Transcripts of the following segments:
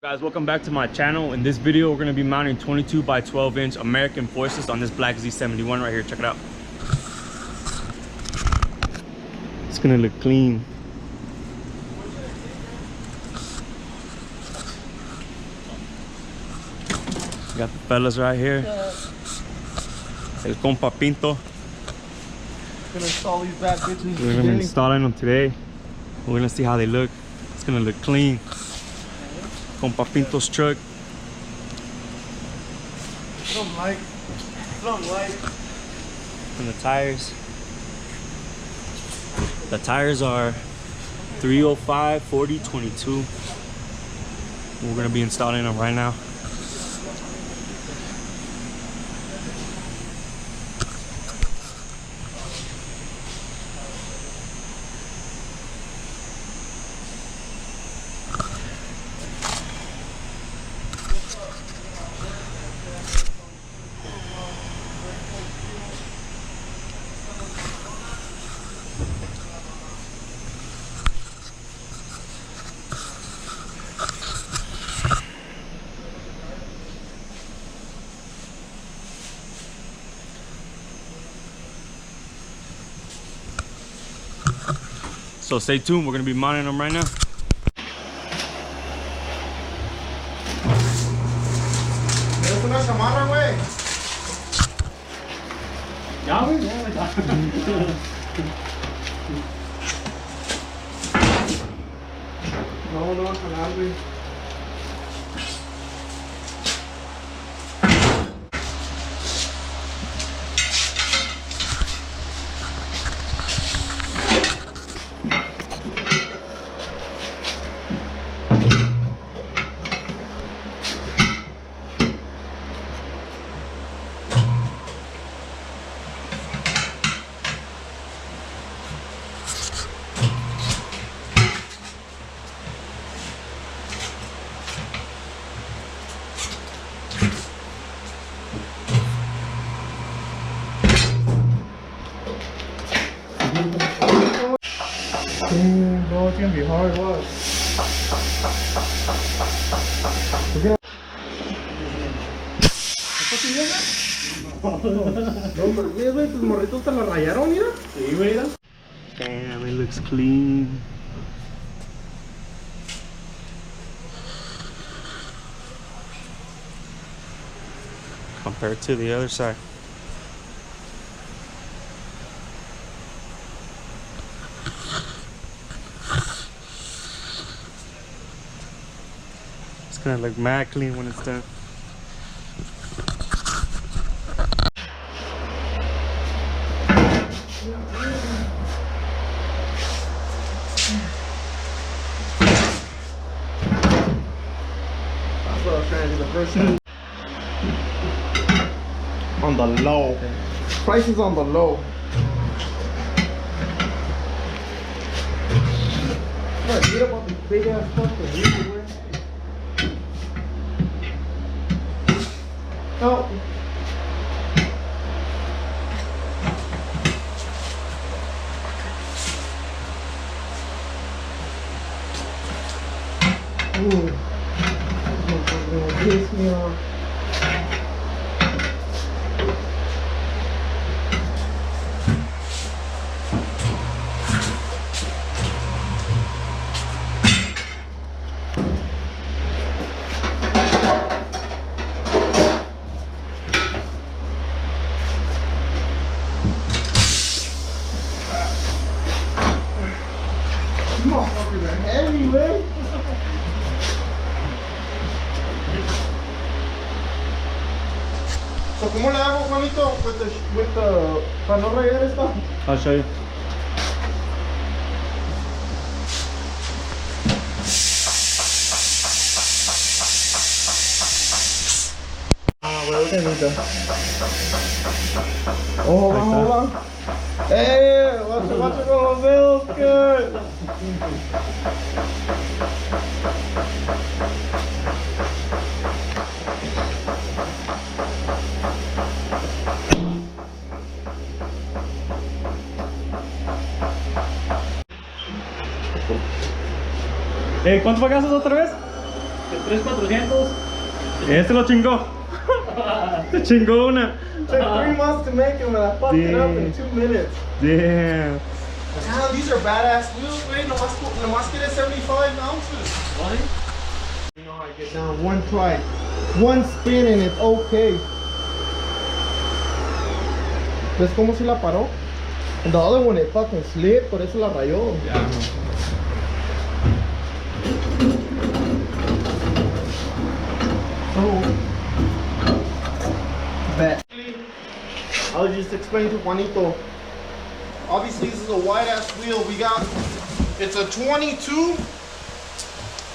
Guys, welcome back to my channel. In this video, we're going to be mounting 22 by 12 inch American Forces on this black Z71 right here. Check it out. It's going to look clean. Got the fellas right here. El compa Pinto. Gonna install these bad bitches. We're going to be installing them today. We're going to see how they look. It's going to look clean. Compa Pinto's truck. Something like. And the tires. The tires are 305, 40, 22. We're gonna be installing them right now. So stay tuned, we're gonna be mounting them right now. ¿Es una chamarra, güey? Ya, güey, No va a jalar, güey. No, it's gonna be hard. What? No, pero güey, tus morritos te la rayaron, mira. Sí, güey, mira. Damn, it looks clean. Compared to the other side. It's gonna look mad clean when it's done. That's what I was trying to do the first time. On the low. Price is on the low. What, get up on the big ass fucking weed, güey. No. Ooh. This is gonna piss me off. Motherfuckers are heavy, man. So, ¿cómo le hago, Juanito, with the, para no rayar esta? I'll show you. Ah, güey, qué bonito. Oh, hold on. Hey, watch it go, feels good. ¿Cuánto pagaste otra vez? 3,400. Este lo chingó. Se chingó una. It took 3 months to make them and I fucked it up in 2 minutes. Damn. Damn, these are badass wheels. Wait, nomás get 75 ounces. What? You know how I get down. One try. One spin and it's okay. ¿Ves cómo si la paró? And the other one it fucking slid, por eso la rayó. Yeah. Oh. Bet. I'll just explain to Juanito. Obviously this is a wide ass wheel. We got, it's a 22.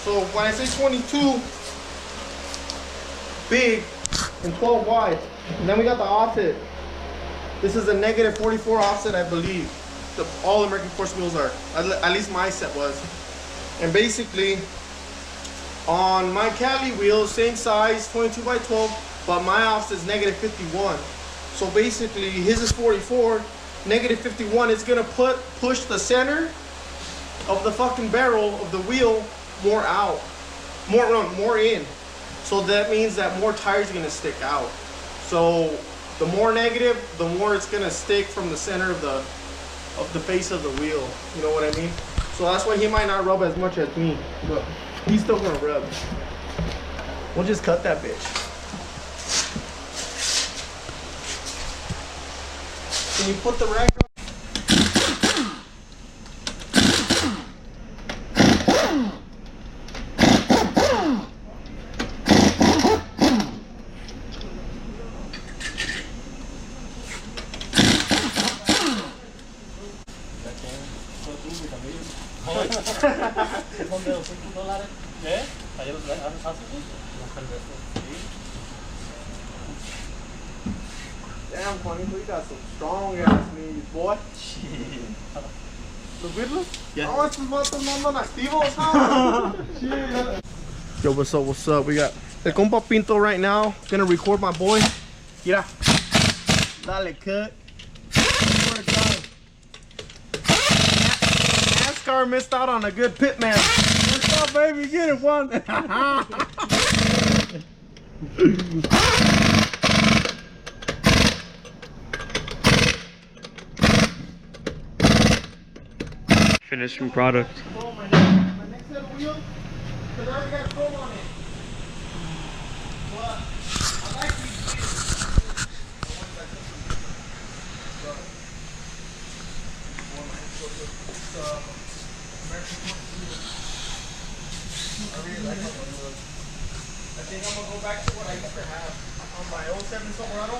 So when I say 22, big and 12 wide. And then we got the offset. This is a negative 44 offset, I believe. All American Force wheels are. At least my set was. And basically, on my Cali wheels, same size, 22 by 12, but my offset is negative 51. So basically, his is 44, negative 51. It's gonna push the center of the fucking barrel of the wheel more out, more in. So that means that more tires are gonna stick out. So the more negative, the more it's gonna stick from the center of the face of the wheel. You know what I mean? So that's why he might not rub as much as me, but he's still gonna rub. We'll just cut that bitch. Can you put the rack on? Son de $200. ¿Qué? Ayer los haces. Damn, Juanito, you got some strong ass knees, boy. ¿Los verlos? Yeah. Oh, estos vatos no andan activos, huh? Yo, what's up, what's up? We got the compa Pinto right now. Gonna record my boy. Mira. Dale, cut. Swear to God. NASCAR missed out on a good pit man. What's up, baby? Get it, Juan. Finishing product. My next set of wheels, because I already got chrome on it. But I like these wheels. The ones that took American Force wheels. I really like those wheels. I think I'm going to go back to what I used to have. On my 07 Silverado,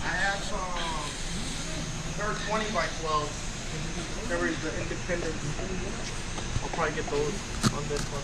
I had some, they're 20 by 12. There is the independent. I'll probably get those on this one.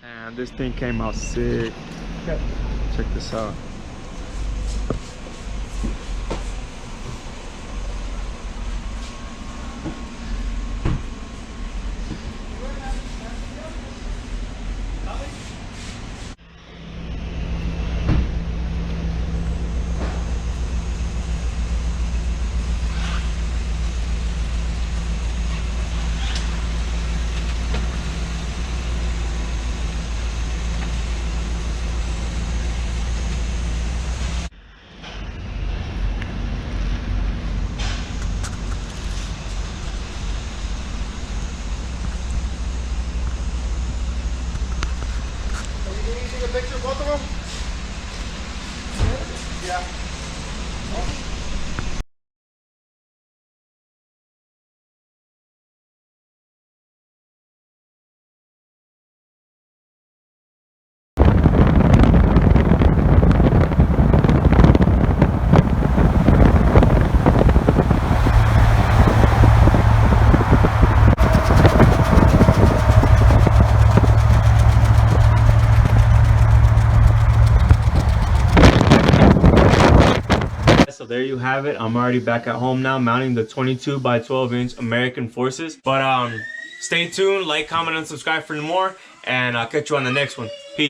And this thing came out sick. Okay. Check this out. there you have it. I'm already back at home now, mounting the 22 by 12 inch American Forces. But stay tuned, like, comment, and subscribe for more, and I'll catch you on the next one. Peace.